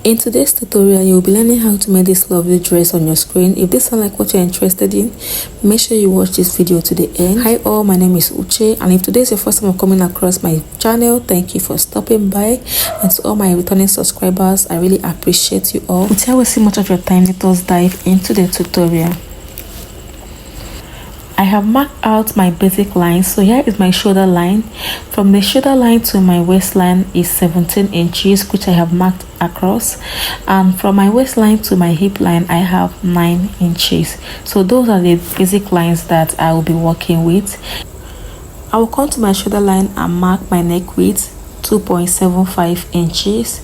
In today's tutorial, you'll be learning how to make this lovely dress on your screen. If this sounds like what you're interested in, make sure you watch this video to the end. Hi all, my name is Uche, and if today is your first time of coming across my channel, thank you for stopping by. And to all my returning subscribers, I really appreciate you all. Without wasting much of your time, let us dive into the tutorial. I have marked out my basic line. So here is my shoulder line. From the shoulder line to my waistline is 17 inches, which I have marked across, and from my waistline to my hip line I have 9 inches. So those are the basic lines that I will be working with. I will come to my shoulder line and mark my neck width 2.75 inches.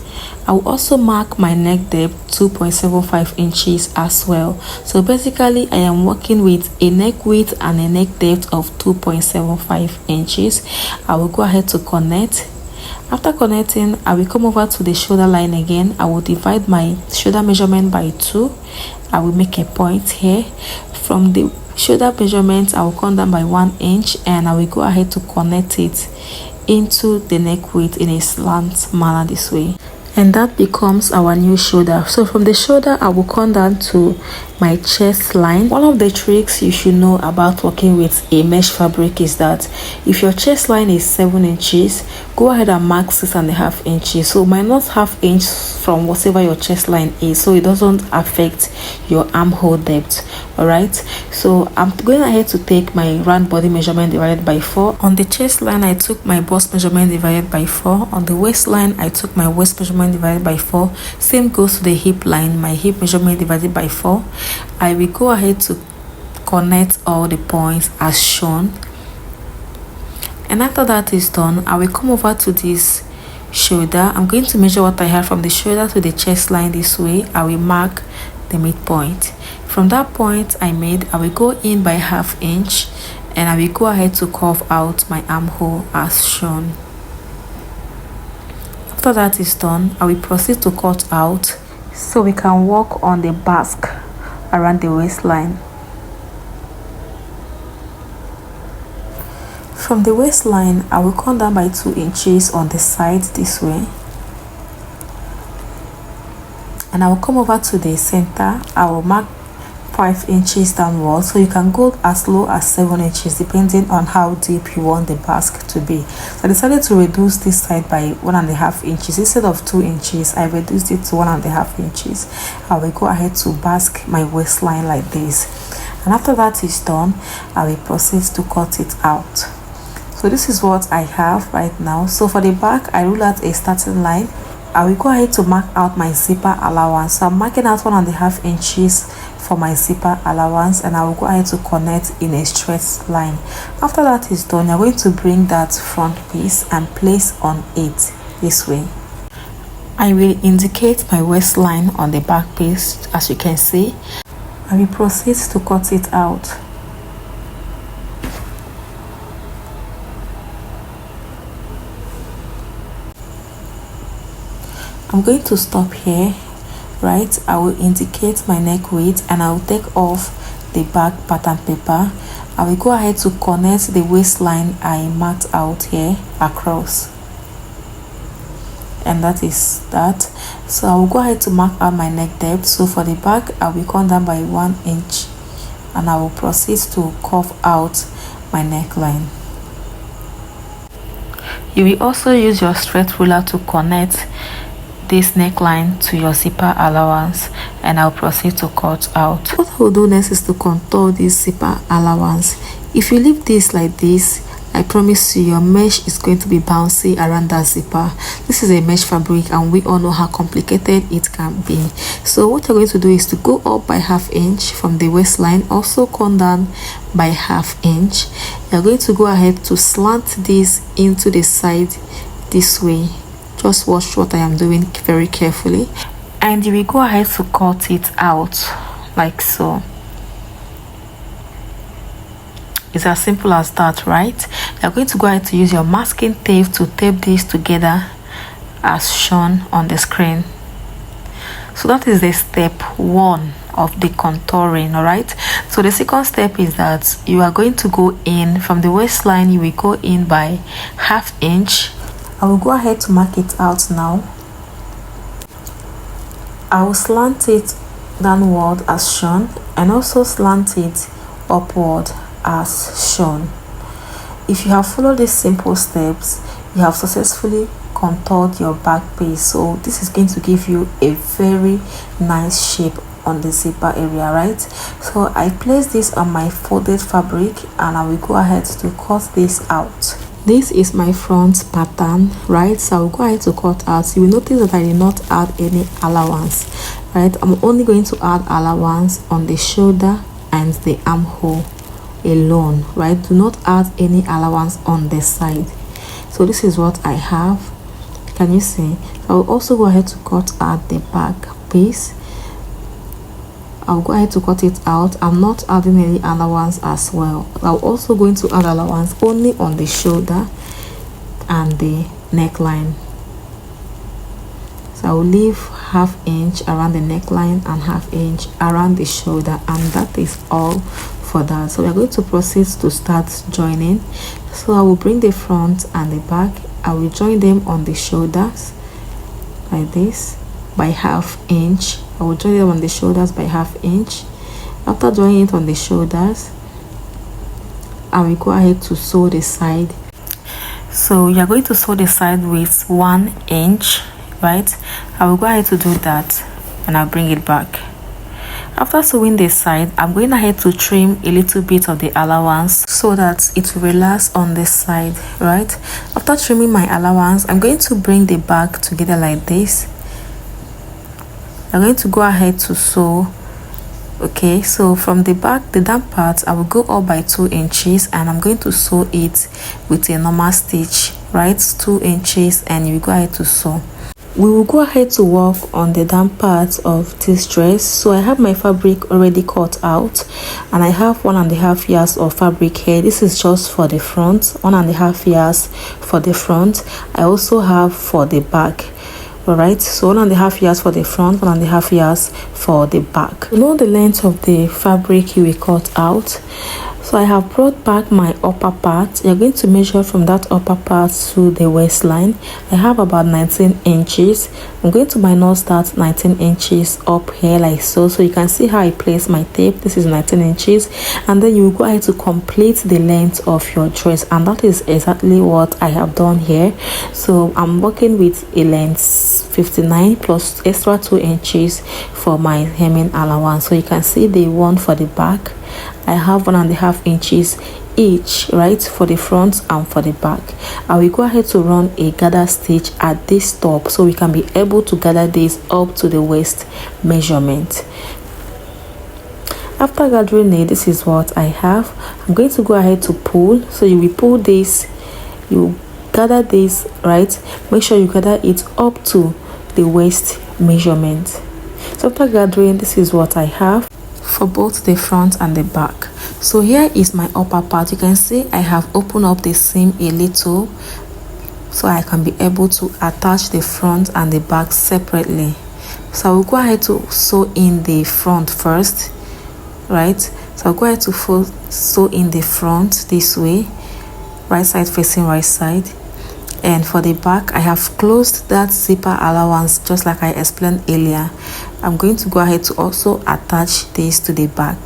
I will also mark my neck depth 2.75 inches as well. So basically I am working with a neck width and a neck depth of 2.75 inches. I will go ahead to connect. After connecting, I will come over to the shoulder line again. I will divide my shoulder measurement by 2. I will make a point here. From the shoulder measurement, I will come down by 1 inch and I will go ahead to connect it into the neck width in a slant manner this way, and that becomes our new shoulder. So from the shoulder I will come down to my chest line. One of the tricks you should know about working with a mesh fabric is that if your chest line is 7 inches, go ahead and mark 6.5 inches. So minus half inch from whatever your chest line is, so it doesn't affect your armhole depth. All right, so I'm going ahead to take my round body measurement divided by 4. On the chest line I took my bust measurement divided by 4. On the waistline I took my waist measurement divided by 4. Same goes to the hip line, my hip measurement divided by 4. I will go ahead to connect all the points as shown, and after that is done, I will come over to this shoulder. I'm going to measure what I have from the shoulder to the chest line this way. I will mark the midpoint. From that point I made, I will go in by ½ inch and I will go ahead to curve out my armhole as shown. After that is done, I will proceed to cut out so we can work on the basque around the waistline. From the waistline I will come down by 2 inches on the side this way, and I will come over to the center. I will mark 5 inches downward, so you can go as low as 7 inches depending on how deep you want the basque to be. So I decided to reduce this side by 1.5 inches. Instead of 2 inches, I reduced it to 1.5 inches. I will go ahead to basque my waistline like this, and after that is done, I will proceed to cut it out. So this is what I have right now. So for the back, I rule out a starting line. I will go ahead to mark out my zipper allowance. So I'm marking out 1.5 inches for my zipper allowance, and I will go ahead to connect in a straight line. After that is done, you're going to bring that front piece and place on it this way. I will indicate my waistline on the back piece. As you can see, I will proceed to cut it out. I'm going to stop here, right? I will indicate my neck width and I will take off the back pattern paper. I will go ahead to connect the waistline I marked out here across, and that is that. So I will go ahead to mark out my neck depth. So for the back, I will come down by 1 inch and I will proceed to curve out my neckline. You will also use your straight ruler to connect this neckline to your zipper allowance, and I'll proceed to cut out. What I will do next is to contour this zipper allowance. If you leave this like this, I promise you your mesh is going to be bouncy around that zipper. This is a mesh fabric and we all know how complicated it can be. So what you're going to do is to go up by ½ inch from the waistline, also come down by ½ inch. You're going to go ahead to slant this into the side this way. Just watch what I am doing very carefully, and you will go ahead to cut it out like so. It's as simple as that, right? You're going to go ahead to use your masking tape to tape this together as shown on the screen. So that is the step 1 of the contouring. All right, so the second step is that you are going to go in from the waistline. You will go in by ½ inch. I will go ahead to mark it out now. I will slant it downward as shown and also slant it upward as shown. If you have followed these simple steps, you have successfully contoured your back piece. So this is going to give you a very nice shape on the zipper area, right? So I place this on my folded fabric and I will go ahead to cut this out. This is my front pattern, right? So I will go ahead to cut out. You will notice that I did not add any allowance, right? I'm only going to add allowance on the shoulder and the armhole alone, right? Do not add any allowance on the side. So this is what I have. Can you see? I will also go ahead to cut out the back piece. I'll go ahead to cut it out. I'm not adding any allowance as well. I'm also going to add allowance only on the shoulder and the neckline. So I will leave ½ inch around the neckline and ½ inch around the shoulder, and that is all for that. So we are going to proceed to start joining. So I will bring the front and the back. I will join them on the shoulders like this by ½ inch. I will join them on the shoulders by ½ inch. After joining it on the shoulders, I will go ahead to sew the side. So you are going to sew the side with 1 inch, right? I will go ahead to do that and I'll bring it back. After sewing the side, I'm going ahead to trim a little bit of the allowance so that it will relax on the side, right? After trimming my allowance, I'm going to bring the back together like this. I'm going to go ahead to sew. Okay, so from the back, the down part, I will go up by 2 inches and I'm going to sew it with a normal stitch, right? 2 inches, and you go ahead to sew. We will go ahead to work on the down part of this dress. So I have my fabric already cut out and I have 1.5 yards of fabric here. This is just for the front, 1.5 yards for the front. I also have for the back. Alright, so 1.5 yards for the front, 1.5 yards for the back. You know the length of the fabric you will cut out. So I have brought back my upper part. You're going to measure from that upper part to the waistline. I have about 19 inches. I'm going to minus that 19 inches up here like so. So you can see how I place my tape. This is 19 inches. And then you will go ahead to complete the length of your dress. And that is exactly what I have done here. So I'm working with a length 59 plus extra 2 inches for my hemming allowance. So you can see the one for the back. I have 1.5 inches each, right, for the front and for the back. I will go ahead to run a gather stitch at this top so we can be able to gather this up to the waist measurement. After gathering it, this is what I have. I'm going to go ahead to pull. So you will pull this, you gather this, right? Make sure you gather it up to the waist measurement. So after gathering, this is what I have for both the front and the back. So here is my upper part. You can see I have opened up the seam a little so I can be able to attach the front and the back separately. So I will go ahead to sew in the front first, right? So I'll go ahead to sew in the front this way, right side facing right side. And for the back, I have closed that zipper allowance just like I explained earlier. I'm going to go ahead to also attach this to the back.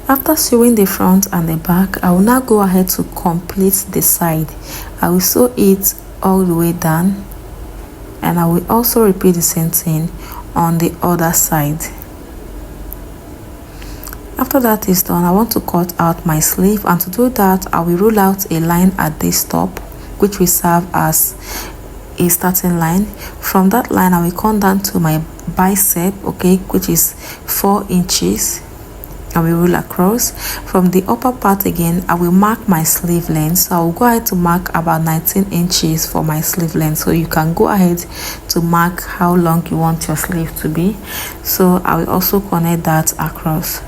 After sewing the front and the back, I will now go ahead to complete the side. I will sew it all the way down, and I will also repeat the same thing on the other side. After that is done, I want to cut out my sleeve, and to do that, I will roll out a line at this top, which will serve as a starting line. From that line, I will come down to my bicep, okay, which is 4 inches. I will roll across. From the upper part again, I will mark my sleeve length. So I will go ahead to mark about 19 inches for my sleeve length. So you can go ahead to mark how long you want your sleeve to be. So I will also connect that across.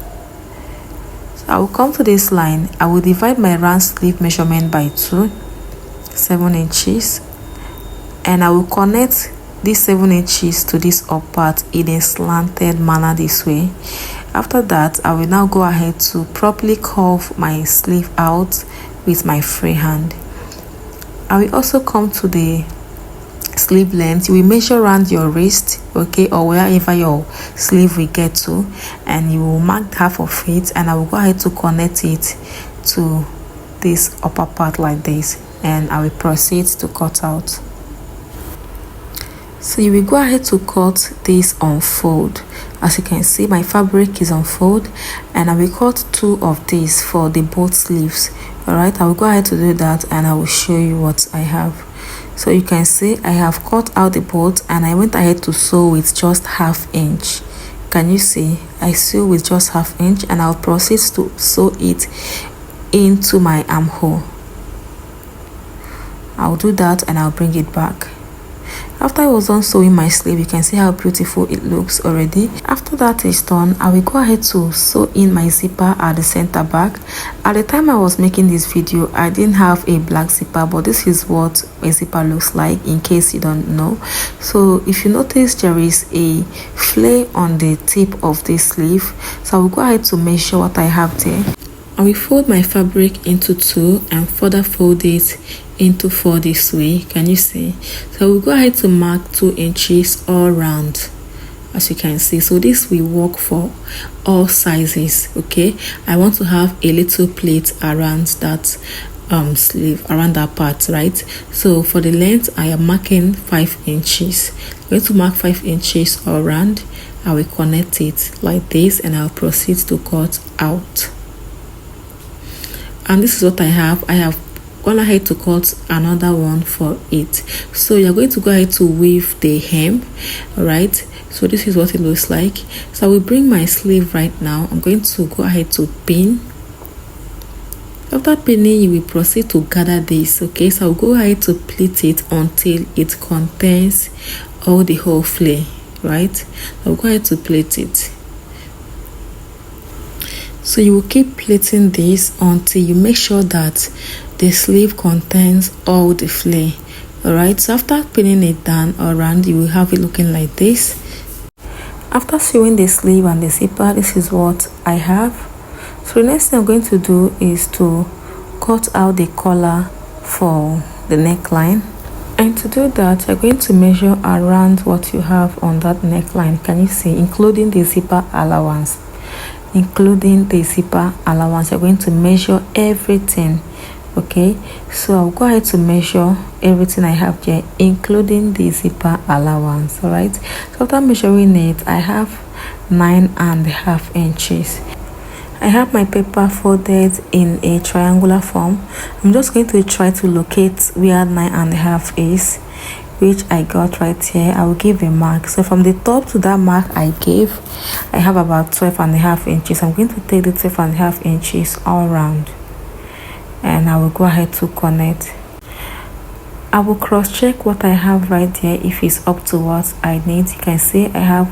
So I will come to this line. I will divide my round sleeve measurement by 2, 7 inches, and I will connect these 7 inches to this up part in a slanted manner this way. After that, I will now go ahead to properly curve my sleeve out with my free hand. I will also come to the sleeve length, you will measure around your wrist, okay, or wherever your sleeve will get to, and you will mark half of it, and I will go ahead to connect it to this upper part like this, and I will proceed to cut out. So you will go ahead to cut this on fold. As you can see, my fabric is on fold, and I will cut 2 of these for the both sleeves. All right, I will go ahead to do that, and I will show you what I have. So you can see I have cut out the bolt, and I went ahead to sew with just 1/2 inch. Can you see? I sew with just 1/2 inch, and I'll proceed to sew it into my armhole. I'll do that, and I'll bring it back. After I was done sewing my sleeve, you can see how beautiful it looks already. After that is done, I will go ahead to sew in my zipper at the center back. At the time I was making this video, I didn't have a black zipper, but this is what a zipper looks like, in case you don't know. So if you notice, there is a flare on the tip of this sleeve, so I will go ahead to measure what I have there. I will fold my fabric into 2 and further fold it into 4 this way. Can you see? So we'll go ahead to mark 2 inches all round, as you can see. So this will work for all sizes. Okay, I want to have a little plate around that sleeve, around that part, right? So for the length, I am marking 5 inches. I'm going to mark 5 inches all round. I will connect it like this, and I'll proceed to cut out. And this is what I have. I have gone ahead to cut another one for it. So you're going to go ahead to weave the hem. All right, so this is what it looks like. So I will bring my sleeve right now. I'm going to go ahead to pin. After pinning, you will proceed to gather this. Okay, so I'll go ahead to pleat it until it contains all the whole flare, right? I'll go ahead to pleat it. So you will keep pleating this until you make sure that the sleeve contains all the flare. All right, so after pinning it down around, you will have it looking like this. After sewing the sleeve and the zipper, this is what I have. So the next thing I'm going to do is to cut out the collar for the neckline. And to do that, you're going to measure around what you have on that neckline. Can you see? Including the zipper allowance. Including the zipper allowance, you're going to measure everything. Okay, so I'll go ahead to measure everything I have here, including the zipper allowance. All right, so after measuring it, I have 9.5 inches. I have my paper folded in a triangular form. I'm just going to try to locate where 9.5 is, which I got right here. I will give a mark. So from the top to that mark I gave, I have about 12.5 inches. I'm going to take the 12.5 inches all around, and I will go ahead to connect. I will cross check what I have right there if it's up to what I need. You can see I have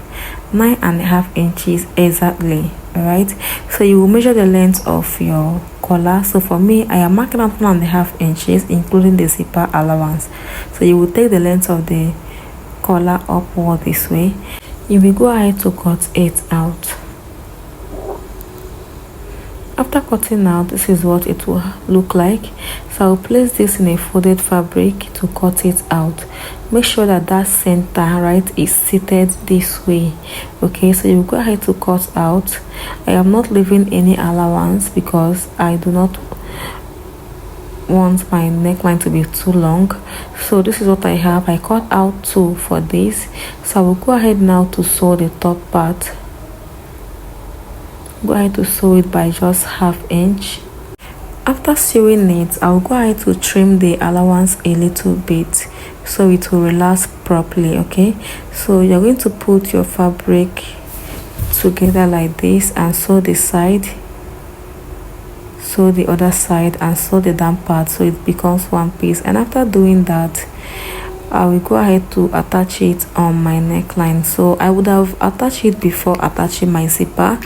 9.5 inches exactly. All right, so you will measure the length of your collar. So for me, I am marking out 1.5 inches, including the zipper allowance. So you will take the length of the collar upward this way. You will go ahead to cut it out. After cutting out, this is what it will look like. So I'll place this in a folded fabric to cut it out. Make sure that that center, right, is seated this way. Okay, so you go ahead to cut out. I am not leaving any allowance because I do not want my neckline to be too long. So this is what I have. I cut out 2 for this. So I will go ahead now to sew the top part. Go ahead to sew it by just 1/2 inch. After sewing it, I'll go ahead to trim the allowance a little bit so it will relax properly. Okay, so you're going to put your fabric together like this and sew the side, sew the other side, and sew the down part so it becomes one piece. And after doing that, I will go ahead to attach it on my neckline. So I would have attached it before attaching my zipper.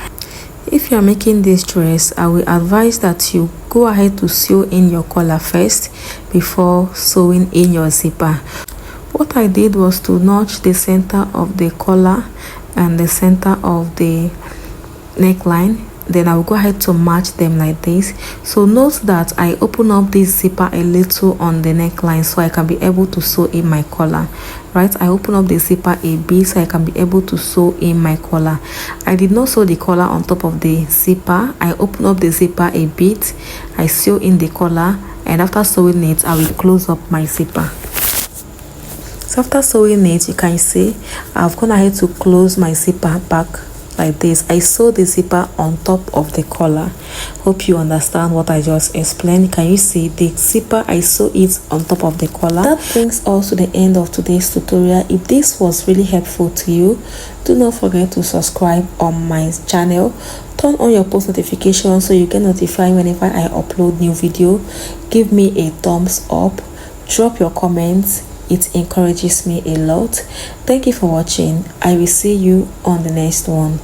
If you are making this dress, I will advise that you go ahead to sew in your collar first before sewing in your zipper. What I did was to notch the center of the collar and the center of the neckline. then I will go ahead to match them like this. So note that I open up this zipper a little on the neckline so I can be able to sew in my collar. Right, I open up the zipper a bit so I can be able to sew in my collar. I did not sew the collar on top of the zipper. I open up the zipper a bit, I sew in the collar, and after sewing it I will close up my zipper. So after sewing it, you can see I've gone ahead to close my zipper back like this. I sew the zipper on top of the collar. Hope you understand what I just explained. Can you see the zipper? I sew it on top of the collar. That brings us to the end of today's tutorial. If this was really helpful to you, do not forget to subscribe on my channel. Turn on your post notifications so you get notified whenever I upload new video. Give me a thumbs up, drop your comments. It encourages me a lot. Thank you for watching. I will see you on the next one.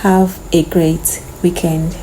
Have a great weekend.